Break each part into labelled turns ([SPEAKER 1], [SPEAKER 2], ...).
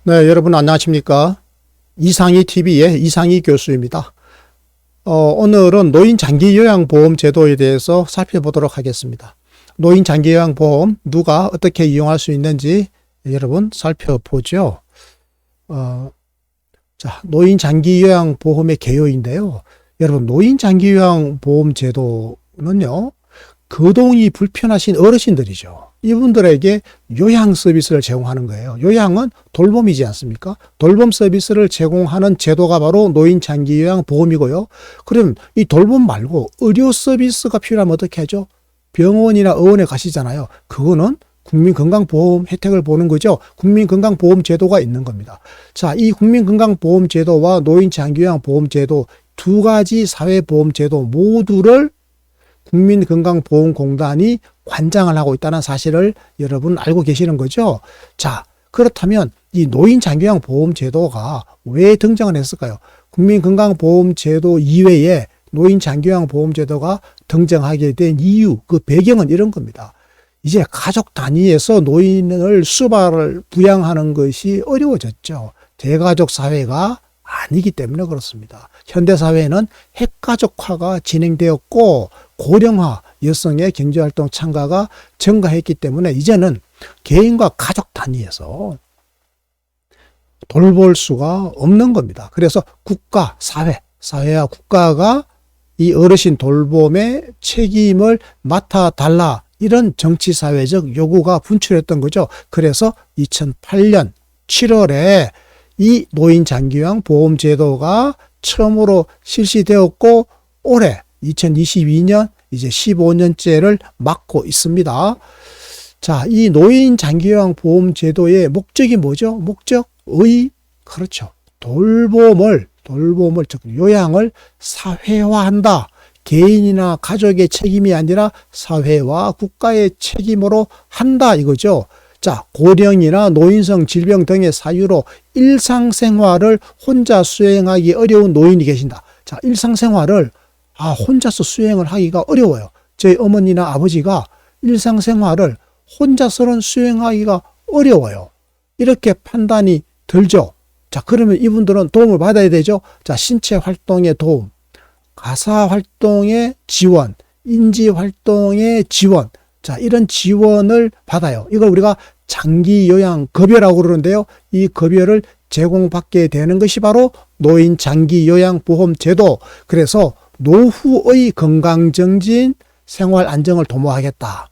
[SPEAKER 1] 네, 여러분 안녕하십니까? 이상희 TV의 이상희 교수입니다. 오늘은 노인 장기요양보험 제도에 대해서 살펴보도록 하겠습니다. 노인 장기요양보험 누가 어떻게 이용할 수 있는지 여러분 살펴보죠. 노인 장기요양보험의 개요인데요. 여러분, 노인 장기요양보험 제도는요, 거동이 불편하신 어르신들이죠. 이분들에게 요양 서비스를 제공하는 거예요. 요양은 돌봄이지 않습니까? 돌봄 서비스를 제공하는 제도가 바로 노인 장기요양 보험이고요. 그럼 이 돌봄 말고 의료 서비스가 필요하면 어떻게 하죠? 병원이나 의원에 가시잖아요. 그거는 국민건강보험 혜택을 보는 거죠. 국민건강보험 제도가 있는 겁니다. 자, 이 국민건강보험 제도와 노인 장기요양 보험 제도 두 가지 사회보험 제도 모두를 국민건강보험공단이 관장을 하고 있다는 사실을 여러분 알고 계시는 거죠. 자, 그렇다면 이 노인장기요양보험제도가 왜 등장을 했을까요? 국민건강보험제도 이외에 노인장기요양보험제도가 등장하게 된 이유, 그 배경은 이런 겁니다. 이제 가족 단위에서 노인을 수발을 부양하는 것이 어려워졌죠. 대가족 사회가 아니기 때문에 그렇습니다. 현대사회에는 핵가족화가 진행되었고 고령화, 여성의 경제활동 참가가 증가했기 때문에 이제는 개인과 가족 단위에서 돌볼 수가 없는 겁니다. 그래서 국가, 사회와 국가가 이 어르신 돌봄의 책임을 맡아달라, 이런 정치사회적 요구가 분출했던 거죠. 그래서 2008년 7월에 이 노인장기요양보험제도가 처음으로 실시되었고 올해 2022년 이제 15년째를 맞고 있습니다. 자, 이 노인장기요양보험제도의 목적이 뭐죠? 그렇죠. 돌봄을, 즉 요양을 사회화한다. 개인이나 가족의 책임이 아니라 사회와 국가의 책임으로 한다, 이거죠. 자, 고령이나 노인성 질병 등의 사유로 일상생활을 혼자 수행하기 어려운 노인이 계신다. 자, 일상생활을 혼자서 수행을 하기가 어려워요. 저희 어머니나 아버지가 일상생활을 혼자서는 수행하기가 어려워요. 이렇게 판단이 들죠. 자, 그러면 이분들은 도움을 받아야 되죠. 자, 신체 활동의 도움, 가사 활동의 지원, 인지 활동의 지원. 자, 이런 지원을 받아요. 이걸 우리가 장기요양급여라고 그러는데요. 이 급여를 제공받게 되는 것이 바로 노인 장기요양보험제도. 그래서 노후의 건강정진, 생활 안정을 도모하겠다.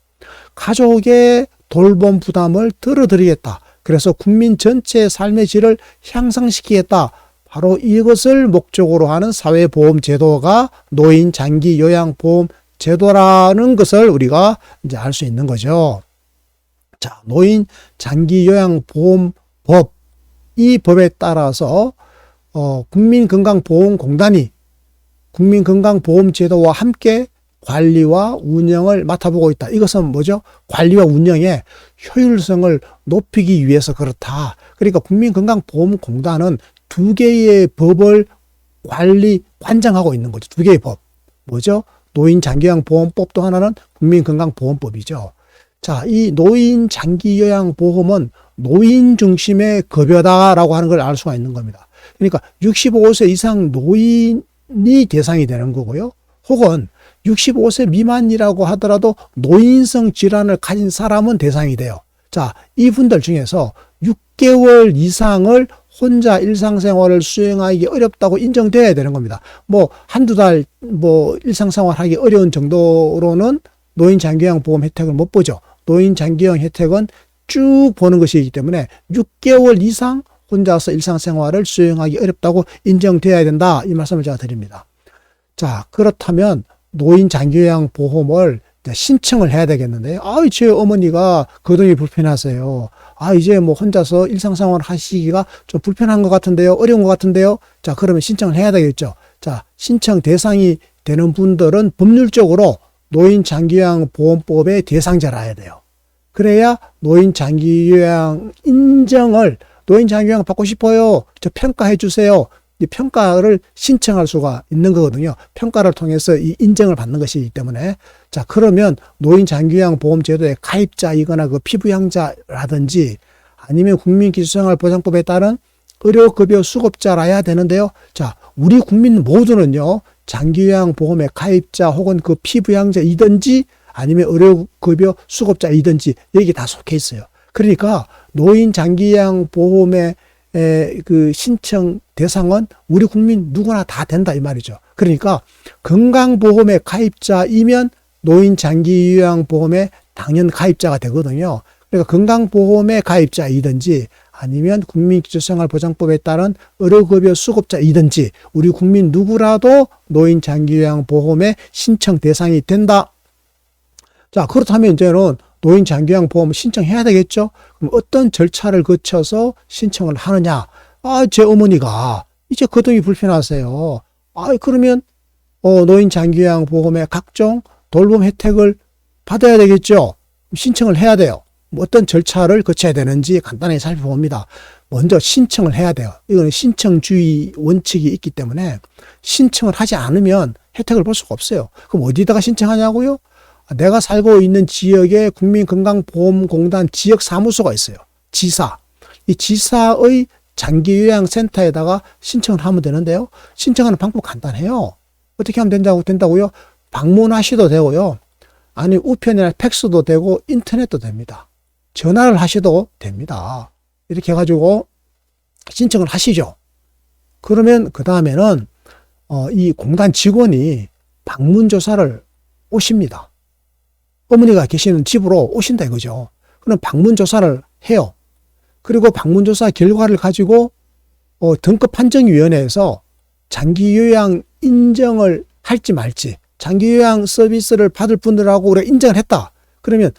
[SPEAKER 1] 가족의 돌봄 부담을 덜어드리겠다. 그래서 국민 전체의 삶의 질을 향상시키겠다. 바로 이것을 목적으로 하는 사회보험제도가 노인 장기요양보험 제도라는 것을 우리가 이제 알 수 있는 거죠. 자, 노인 장기요양보험법, 이 법에 따라서 국민건강보험공단이 국민건강보험제도와 함께 관리와 운영을 맡아보고 있다. 이것은 뭐죠? 관리와 운영의 효율성을 높이기 위해서 그렇다. 그러니까 국민건강보험공단은 두 개의 법을 관장하고 있는 거죠. 두 개의 법. 뭐죠? 노인장기요양보험법도 하나는 국민건강보험법이죠. 자, 이 노인장기요양보험은 노인 중심의 급여다라고 하는 걸 알 수가 있는 겁니다. 그러니까 65세 이상 노인이 대상이 되는 거고요. 혹은 65세 미만이라고 하더라도 노인성 질환을 가진 사람은 대상이 돼요. 자, 이분들 중에서 6개월 이상을 혼자 일상생활을 수행하기 어렵다고 인정돼야 되는 겁니다. 한두 달 일상생활 하기 어려운 정도로는 노인장기요양보험 혜택을 못 보죠. 노인장기요양 혜택은 쭉 보는 것이기 때문에 6개월 이상 혼자서 일상생활을 수행하기 어렵다고 인정돼야 된다. 이 말씀을 제가 드립니다. 자, 그렇다면 노인장기요양보험을 신청을 해야 되겠는데요. 제 어머니가 거동이 불편하세요. 이제 혼자서 일상생활 하시기가 좀 불편한 것 같은데요. 어려운 것 같은데요. 자, 그러면 신청을 해야 되겠죠. 자, 신청 대상이 되는 분들은 법률적으로 노인장기요양보험법의 대상자라야 돼요. 그래야 노인장기요양 인정을, 노인장기요양 받고 싶어요. 저 평가해 주세요. 이 평가를 신청할 수가 있는 거거든요. 평가를 통해서 이 인정을 받는 것이기 때문에. 자, 그러면 노인장기요양보험제도의 가입자이거나 그 피부양자라든지 아니면 국민기초생활보장법에 따른 의료급여 수급자라야 되는데요. 자, 우리 국민 모두는요, 장기요양보험의 가입자 혹은 그 피부양자이든지 아니면 의료급여 수급자이든지 여기 다 속해 있어요. 그러니까 노인 장기요양보험의 그 신청 대상은 우리 국민 누구나 다 된다 이 말이죠. 그러니까 건강보험의 가입자이면 노인 장기요양보험의 당연 가입자가 되거든요. 그러니까 건강보험의 가입자이든지 아니면 국민기초생활보장법에 따른 의료급여 수급자이든지 우리 국민 누구라도 노인 장기요양보험의 신청 대상이 된다. 자, 그렇다면 이제는 노인 장기요양보험 신청해야 되겠죠? 그럼 어떤 절차를 거쳐서 신청을 하느냐? 아, 제 어머니가 이제 거동이 불편하세요. 아, 그러면 노인 장기요양보험의 각종 돌봄 혜택을 받아야 되겠죠? 신청을 해야 돼요. 어떤 절차를 거쳐야 되는지 간단히 살펴봅니다. 먼저 신청을 해야 돼요. 이거는 신청주의 원칙이 있기 때문에 신청을 하지 않으면 혜택을 볼 수가 없어요. 그럼 어디다가 신청하냐고요? 내가 살고 있는 지역에 국민건강보험공단 지역사무소가 있어요. 지사. 이 지사의 장기요양센터에다가 신청을 하면 되는데요. 신청하는 방법 간단해요. 어떻게 하면 된다고요? 방문하셔도 되고요. 아니 우편이나 팩스도 되고 인터넷도 됩니다. 전화를 하셔도 됩니다. 이렇게 해가지고 신청을 하시죠. 그러면 그 다음에는 이 공단 직원이 방문조사를 오십니다. 어머니가 계시는 집으로 오신다 이거죠. 그럼 방문조사를 해요. 그리고 방문조사 결과를 가지고 등급판정위원회에서 장기요양 인정을 할지 말지, 장기요양 서비스를 받을 분들하고 우리가 인정을 했다. 그러면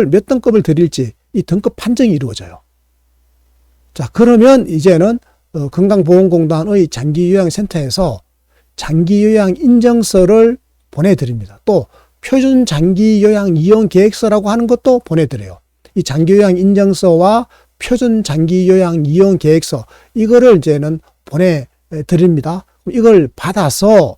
[SPEAKER 1] 몇 등급을 드릴지 이 등급 판정이 이루어져요. 자, 그러면 이제는 건강보험공단의 장기요양센터에서 장기요양 인정서를 보내드립니다. 또 표준 장기요양 이용 계획서라고 하는 것도 보내드려요. 이 장기요양 인정서와 표준 장기요양 이용 계획서 이거를 이제는 보내드립니다. 이걸 받아서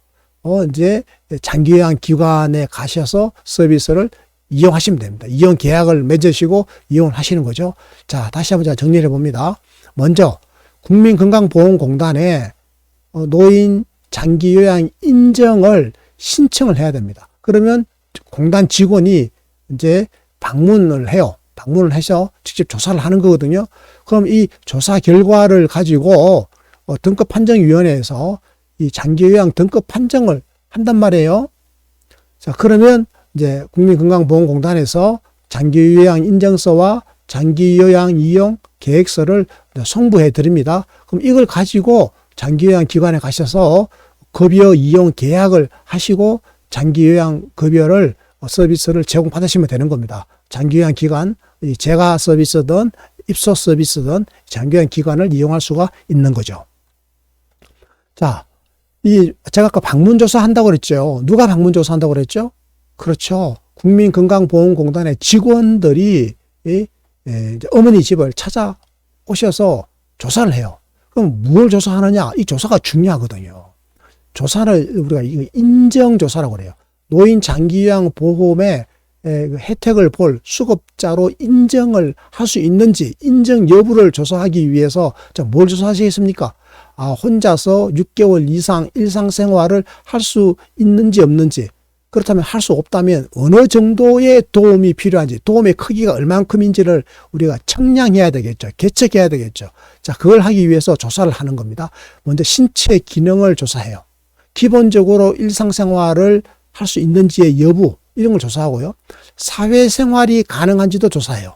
[SPEAKER 1] 이제 장기요양 기관에 가셔서 서비스를 이용하시면 됩니다. 이용 계약을 맺으시고 이용을 하시는 거죠. 자, 다시 한번 정리를 해봅니다. 먼저 국민건강보험공단에 노인 장기요양 인정을 신청을 해야 됩니다. 그러면 공단 직원이 이제 방문을 해요. 방문을 해서 직접 조사를 하는 거거든요. 그럼 이 조사 결과를 가지고 등급판정위원회에서 이 장기요양 등급 판정을 한단 말이에요. 자, 그러면 이제 국민건강보험공단에서 장기요양 인정서와 장기요양 이용 계획서를 송부해 드립니다. 그럼 이걸 가지고 장기요양 기관에 가셔서 급여 이용 계약을 하시고 장기요양 급여를 서비스를 제공받으시면 되는 겁니다. 장기요양 기관, 재가 서비스든 입소 서비스든 장기요양 기관을 이용할 수가 있는 거죠. 자, 제가 아까 방문조사 한다고 그랬죠. 누가 방문조사 한다고 그랬죠? 그렇죠. 국민건강보험공단의 직원들이 어머니 집을 찾아오셔서 조사를 해요. 그럼 뭘 조사하느냐? 이 조사가 중요하거든요. 조사를 우리가 인정조사라고 그래요. 노인 장기요양보험의 혜택을 볼 수급자로 인정을 할 수 있는지 인정 여부를 조사하기 위해서 뭘 조사하시겠습니까? 혼자서 6개월 이상 일상생활을 할 수 있는지 없는지, 그렇다면 할 수 없다면 어느 정도의 도움이 필요한지, 도움의 크기가 얼만큼인지를 우리가 청량해야 되겠죠. 계측해야 되겠죠. 자, 그걸 하기 위해서 조사를 하는 겁니다. 먼저 신체 기능을 조사해요. 기본적으로 일상생활을 할 수 있는지의 여부, 이런 걸 조사하고요. 사회생활이 가능한지도 조사해요.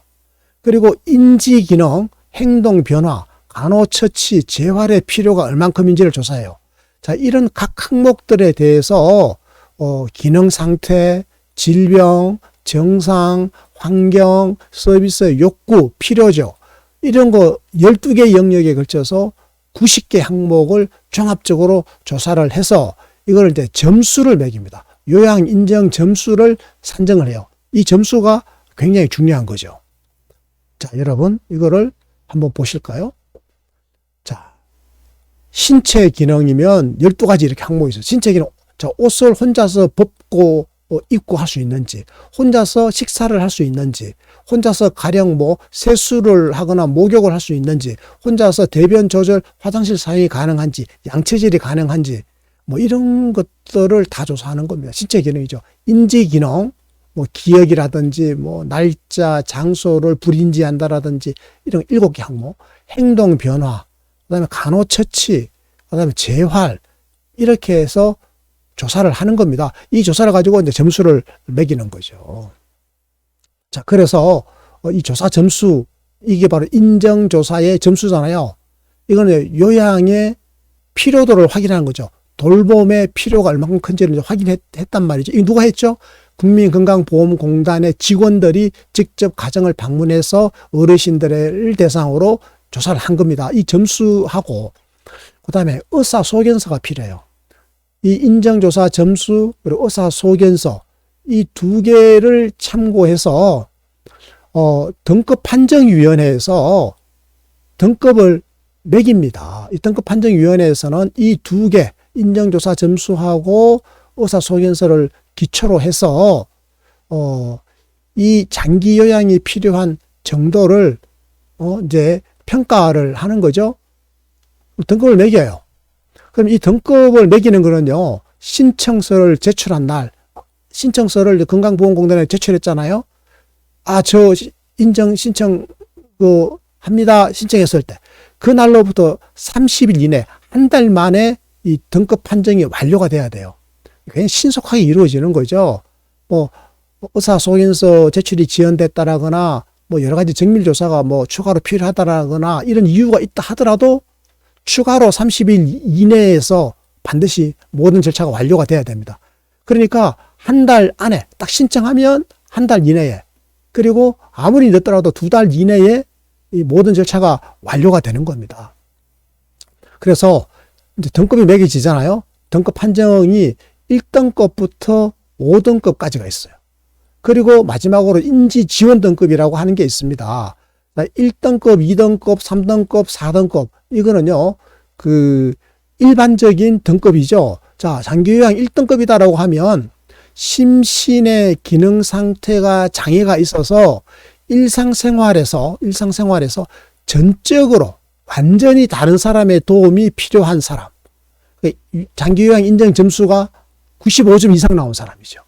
[SPEAKER 1] 그리고 인지기능, 행동변화, 간호처치, 재활의 필요가 얼만큼인지를 조사해요. 자, 이런 각 항목들에 대해서 기능 상태, 질병, 정상, 환경, 서비스 욕구, 필요죠. 이런 거 12개 영역에 걸쳐서 90개 항목을 종합적으로 조사를 해서 이걸 이제 점수를 매깁니다. 요양 인정 점수를 산정을 해요. 이 점수가 굉장히 중요한 거죠. 자, 여러분 이거를 한번 보실까요? 자, 신체 기능이면 12가지 이렇게 항목이 있어요. 신체 기능. 자, 옷을 혼자서 벗고 입고 할 수 있는지, 혼자서 식사를 할 수 있는지, 혼자서 가령 뭐 세수를 하거나 목욕을 할 수 있는지, 혼자서 대변 조절, 화장실 사용이 가능한지, 양체질이 가능한지, 뭐 이런 것들을 다 조사하는 겁니다. 신체 기능이죠. 인지 기능, 뭐 기억이라든지, 뭐 날짜, 장소를 불인지한다라든지 이런 7개 항목, 행동 변화, 그다음에 간호처치, 그다음에 재활 이렇게 해서 조사를 하는 겁니다. 이 조사를 가지고 이제 점수를 매기는 거죠. 자, 그래서 이 조사 점수, 이게 바로 인정조사의 점수잖아요. 이거는 요양의 필요도를 확인하는 거죠. 돌봄의 필요가 얼마큼 큰지를 확인했단 말이죠. 이거 누가 했죠? 국민건강보험공단의 직원들이 직접 가정을 방문해서 어르신들을 대상으로 조사를 한 겁니다. 이 점수하고 그 다음에 의사소견서가 필요해요. 이 인정조사 점수 그리고 의사소견서 이 두 개를 참고해서 등급판정위원회에서 등급을 매깁니다. 이 등급판정위원회에서는 이 두 개 인정조사 점수하고 의사소견서를 기초로 해서 이 장기 요양이 필요한 정도를 이제 평가를 하는 거죠. 등급을 매겨요. 그럼 이 등급을 매기는 거는요, 신청서를 제출한 날, 신청서를 건강보험공단에 제출했잖아요. 저 인정 신청 합니다. 신청했을 때 그 날로부터 30일 이내 한 달 만에 이 등급 판정이 완료가 돼야 돼요. 그냥 신속하게 이루어지는 거죠. 뭐 의사소견서 제출이 지연됐다라거나 뭐 여러 가지 정밀조사가 뭐 추가로 필요하다라거나 이런 이유가 있다 하더라도 추가로 30일 이내에서 반드시 모든 절차가 완료가 돼야 됩니다. 그러니까 한 달 안에 딱 신청하면 한 달 이내에, 그리고 아무리 늦더라도 2달 이내에 이 모든 절차가 완료가 되는 겁니다. 그래서 이제 등급이 매겨지잖아요. 등급 판정이 1등급부터 5등급까지가 있어요. 그리고 마지막으로 인지 지원 등급이라고 하는 게 있습니다. 1등급, 2등급, 3등급, 4등급 이거는요, 일반적인 등급이죠. 자, 장기요양 1등급이다라고 하면 심신의 기능 상태가 장애가 있어서 일상생활에서 전적으로 완전히 다른 사람의 도움이 필요한 사람. 장기요양 인정 점수가 95점 이상 나온 사람이죠.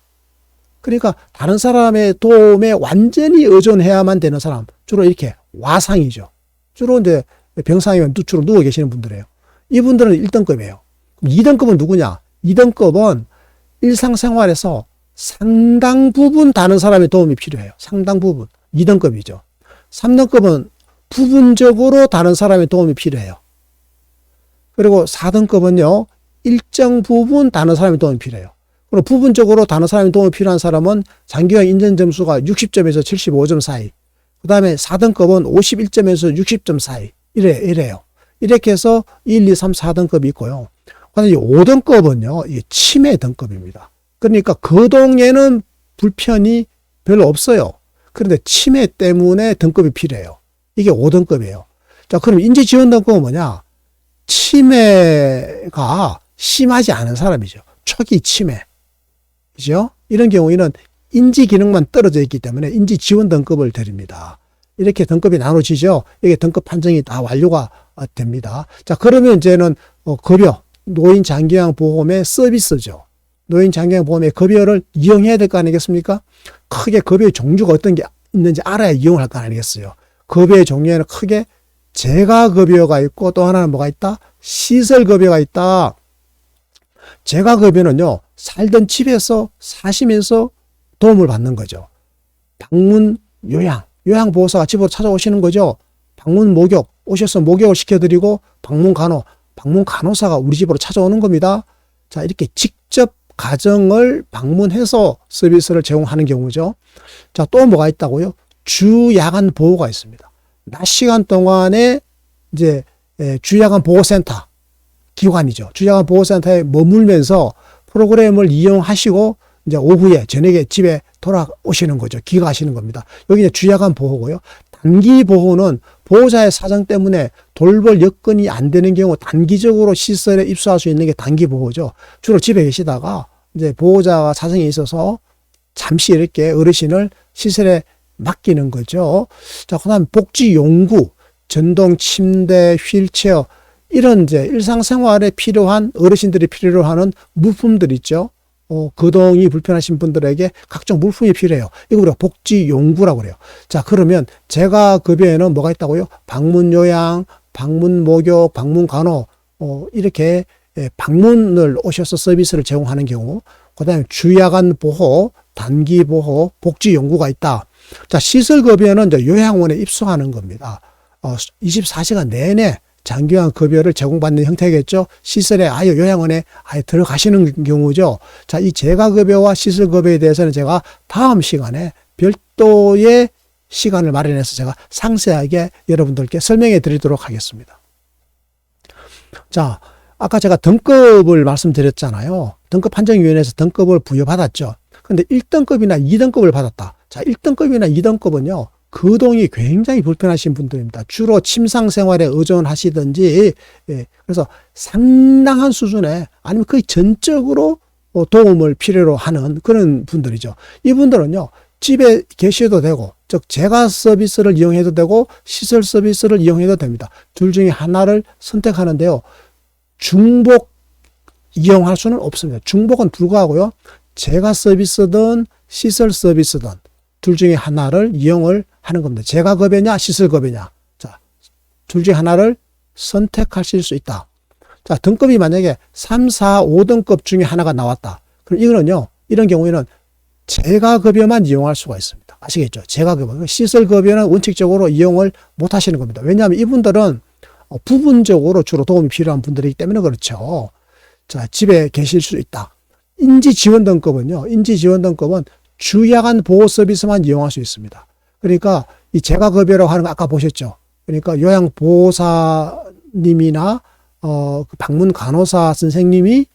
[SPEAKER 1] 그러니까 다른 사람의 도움에 완전히 의존해야만 되는 사람. 주로 이렇게 와상이죠. 주로 이제 병상이면 주로 누워 계시는 분들이에요. 이분들은 1등급이에요. 그럼 2등급은 누구냐? 2등급은 일상생활에서 상당 부분 다른 사람의 도움이 필요해요. 상당 부분. 2등급이죠. 3등급은 부분적으로 다른 사람의 도움이 필요해요. 그리고 4등급은요, 일정 부분 다른 사람의 도움이 필요해요. 그리고 부분적으로 다른 사람의 도움이 필요한 사람은 장기요양 인정 점수가 60점에서 75점 사이. 그 다음에 4등급은 51점에서 60점 사이. 이래요. 이렇게 해서 1, 2, 3, 4등급이 있고요. 그다음에 5등급은요, 이게 치매 등급입니다. 그러니까 거동에는 불편이 별로 없어요. 그런데 치매 때문에 등급이 필요해요. 이게 5등급이에요. 자, 그럼 인지지원 등급은 뭐냐? 치매가 심하지 않은 사람이죠. 초기 치매. 그죠? 이런 경우에는 인지 기능만 떨어져 있기 때문에 인지 지원 등급을 드립니다. 이렇게 등급이 나눠지죠. 이게 등급 판정이 다 완료가 됩니다. 자, 그러면 이제는 급여, 노인 장기요양 보험의 서비스죠. 노인 장기요양 보험의 급여를 이용해야 될 거 아니겠습니까? 크게 급여의 종류가 어떤 게 있는지 알아야 이용을 할 거 아니겠어요. 급여의 종류에는 크게 재가급여가 있고 또 하나는 뭐가 있다? 시설급여가 있다. 재가급여는요, 살던 집에서 사시면서 도움을 받는 거죠. 방문 요양보호사가 집으로 찾아오시는 거죠. 방문 목욕, 오셔서 목욕을 시켜드리고 방문간호사가 우리 집으로 찾아오는 겁니다. 자, 이렇게 직접 가정을 방문해서 서비스를 제공하는 경우죠. 자, 또 뭐가 있다고요? 주야간 보호가 있습니다. 낮 시간 동안에 이제 주야간 보호센터 기관이죠. 주야간 보호센터에 머물면서 프로그램을 이용하시고 이제 오후에 저녁에 집에 돌아오시는 거죠. 귀가하시는 겁니다. 여기 이제 주야간 보호고요. 단기 보호는 보호자의 사정 때문에 돌볼 여건이 안 되는 경우 단기적으로 시설에 입소할 수 있는 게 단기 보호죠. 주로 집에 계시다가 이제 보호자가 사정이 있어서 잠시 이렇게 어르신을 시설에 맡기는 거죠. 자, 그 다음에 복지용구, 전동 침대, 휠체어, 이런 이제 일상생활에 필요한 어르신들이 필요로 하는 물품들 있죠. 거동이 불편하신 분들에게 각종 물품이 필요해요. 이거 우리가 복지용구라고 그래요. 자, 그러면 재가급여에는 뭐가 있다고요? 방문요양, 방문목욕, 방문간호, 이렇게 방문을 오셔서 서비스를 제공하는 경우, 그 다음에 주야간 보호, 단기 보호, 복지용구가 있다. 자, 시설급여는 이제 요양원에 입소하는 겁니다. 24시간 내내 장기요양 급여를 제공받는 형태겠죠. 시설에 아예 요양원에 아예 들어가시는 경우죠. 자, 이 재가급여와 시설급여에 대해서는 제가 다음 시간에 별도의 시간을 마련해서 제가 상세하게 여러분들께 설명해 드리도록 하겠습니다. 자, 아까 제가 등급을 말씀드렸잖아요. 등급판정위원회에서 등급을 부여받았죠. 근데 1등급이나 2등급을 받았다. 자, 1등급이나 2등급은요. 거동이 굉장히 불편하신 분들입니다. 주로 침상 생활에 의존하시든지, 그래서 상당한 수준의 아니면 거의 전적으로 도움을 필요로 하는 그런 분들이죠. 이분들은요, 집에 계셔도 되고, 즉, 재가 서비스를 이용해도 되고, 시설 서비스를 이용해도 됩니다. 둘 중에 하나를 선택하는데요. 중복 이용할 수는 없습니다. 중복은 불가하고요. 재가 서비스든 시설 서비스든 둘 중에 하나를 이용을 하는 겁니다. 재가급여냐 시설급여냐. 자, 둘 중에 하나를 선택하실 수 있다. 자, 등급이 만약에 3, 4, 5등급 중에 하나가 나왔다. 그럼 이거는요. 이런 경우에는 재가급여만 이용할 수가 있습니다. 아시겠죠? 재가급여. 시설급여는 원칙적으로 이용을 못 하시는 겁니다. 왜냐하면 이분들은 부분적으로 주로 도움이 필요한 분들이기 때문에 그렇죠. 자, 집에 계실 수 있다. 인지지원등급은요. 인지지원등급은 주야간 보호 서비스만 이용할 수 있습니다. 그러니까 이 재가급여라고 하는 거 아까 보셨죠. 그러니까 요양보호사님이나 방문 간호사 선생님이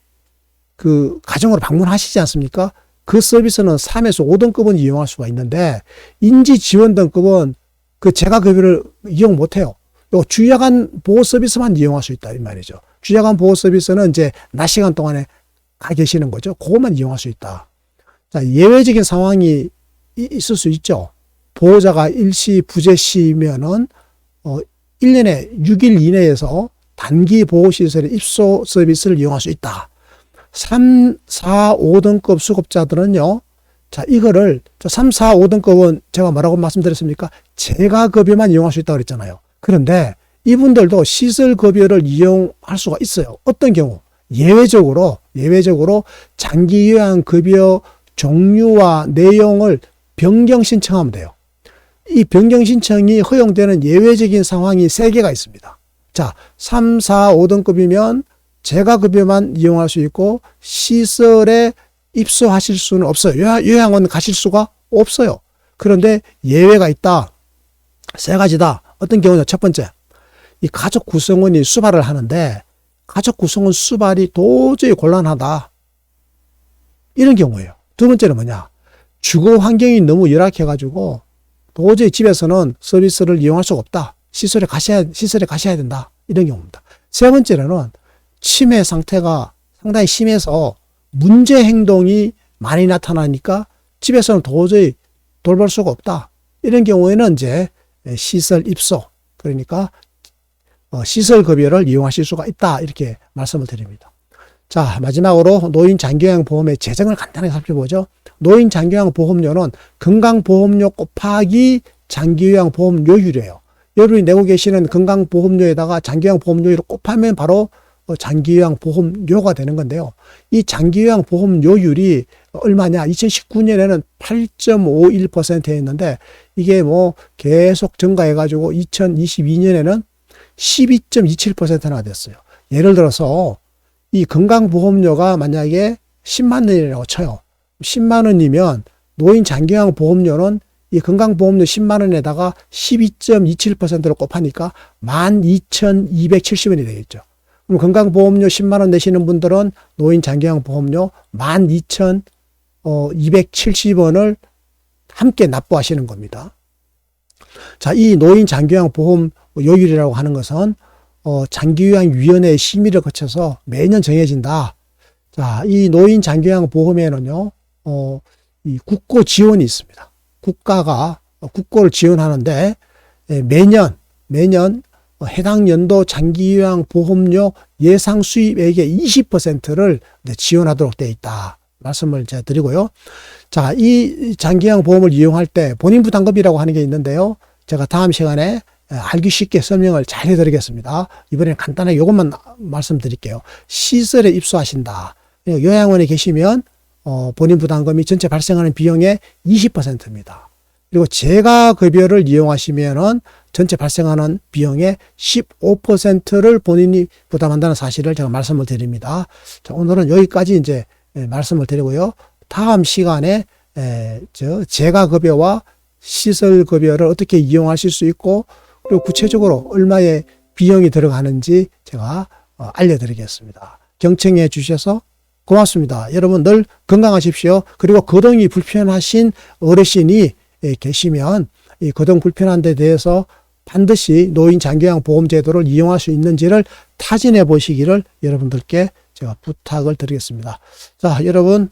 [SPEAKER 1] 그 가정으로 방문하시지 않습니까? 그 서비스는 3에서 5등급은 이용할 수가 있는데 인지지원등급은 그 재가급여를 이용 못해요. 요 주야간 보호 서비스만 이용할 수 있다 이 말이죠. 주야간 보호 서비스는 이제 낮 시간 동안에 가 계시는 거죠. 그것만 이용할 수 있다. 자, 예외적인 상황이 있을 수 있죠. 보호자가 일시 부재시면은 1년에 6일 이내에서 단기 보호시설의 입소 서비스를 이용할 수 있다. 3, 4, 5등급 수급자들은요. 자, 이거를 3, 4, 5등급은 제가 뭐라고 말씀드렸습니까? 재가급여만 이용할 수 있다고 그랬잖아요. 그런데 이분들도 시설급여를 이용할 수가 있어요. 어떤 경우? 예외적으로 장기요양급여 종류와 내용을 변경 신청하면 돼요. 이 변경 신청이 허용되는 예외적인 상황이 3개가 있습니다. 자, 3, 4, 5등급이면 재가급여만 이용할 수 있고 시설에 입소하실 수는 없어요. 요양원 가실 수가 없어요. 그런데 예외가 있다. 3가지다. 어떤 경우냐? 첫 번째, 이 가족 구성원이 수발을 하는데 가족 구성원 수발이 도저히 곤란하다. 이런 경우예요. 두 번째는 뭐냐? 주거 환경이 너무 열악해가지고 도저히 집에서는 서비스를 이용할 수가 없다. 시설에 가셔야 된다. 이런 경우입니다. 세 번째로는 치매 상태가 상당히 심해서 문제 행동이 많이 나타나니까 집에서는 도저히 돌볼 수가 없다. 이런 경우에는 이제 시설 입소, 그러니까 시설급여를 이용하실 수가 있다. 이렇게 말씀을 드립니다. 자, 마지막으로 노인장기요양보험의 재정을 간단하게 살펴보죠. 노인장기요양보험료는 건강보험료 곱하기 장기요양보험료율이에요. 여러분이 내고 계시는 건강보험료에다가 장기요양보험료율을 곱하면 바로 장기요양보험료가 되는 건데요. 이 장기요양보험료율이 얼마냐? 2019년에는 8.51%였는데 이게 뭐 계속 증가해가지고 2022년에는 12.27%나 됐어요. 예를 들어서 이 건강보험료가 만약에 10만 원이라고 쳐요. 10만 원이면 노인 장기요양 보험료는 이 건강보험료 10만 원에다가 12.27%를 곱하니까 12,270원이 되겠죠. 그럼 건강보험료 10만 원 내시는 분들은 노인 장기요양 보험료 12,270원을 함께 납부하시는 겁니다. 자, 이 노인 장기요양 보험 요율이라고 하는 것은 장기요양위원회의 심의를 거쳐서 매년 정해진다. 자, 이 노인 장기요양 보험에는요, 이 국고 지원이 있습니다. 국가가 국고를 지원하는데 매년 해당 연도 장기요양보험료 예상 수입액의 20%를 지원하도록 되어 있다. 말씀을 제가 드리고요. 자, 이 장기요양보험을 이용할 때 본인 부담금이라고 하는 게 있는데요. 제가 다음 시간에 알기 쉽게 설명을 잘 해드리겠습니다. 이번에는 간단하게 이것만 말씀드릴게요. 시설에 입소하신다. 요양원에 계시면 본인 부담금이 전체 발생하는 비용의 20%입니다. 그리고 재가급여를 이용하시면은 전체 발생하는 비용의 15%를 본인이 부담한다는 사실을 제가 말씀을 드립니다. 자, 오늘은 여기까지 이제 말씀을 드리고요. 다음 시간에 재가급여와 시설급여를 어떻게 이용하실 수 있고 그리고 구체적으로 얼마의 비용이 들어가는지 제가 알려드리겠습니다. 경청해 주셔서 고맙습니다. 여러분 늘 건강하십시오. 그리고 거동이 불편하신 어르신이 계시면 이 거동 불편한 데 대해서 반드시 노인 장기요양 보험 제도를 이용할 수 있는지를 타진해 보시기를 여러분들께 제가 부탁을 드리겠습니다. 자, 여러분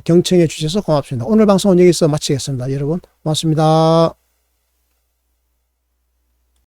[SPEAKER 1] 경청해 주셔서 고맙습니다. 오늘 방송은 여기서 마치겠습니다. 여러분 고맙습니다.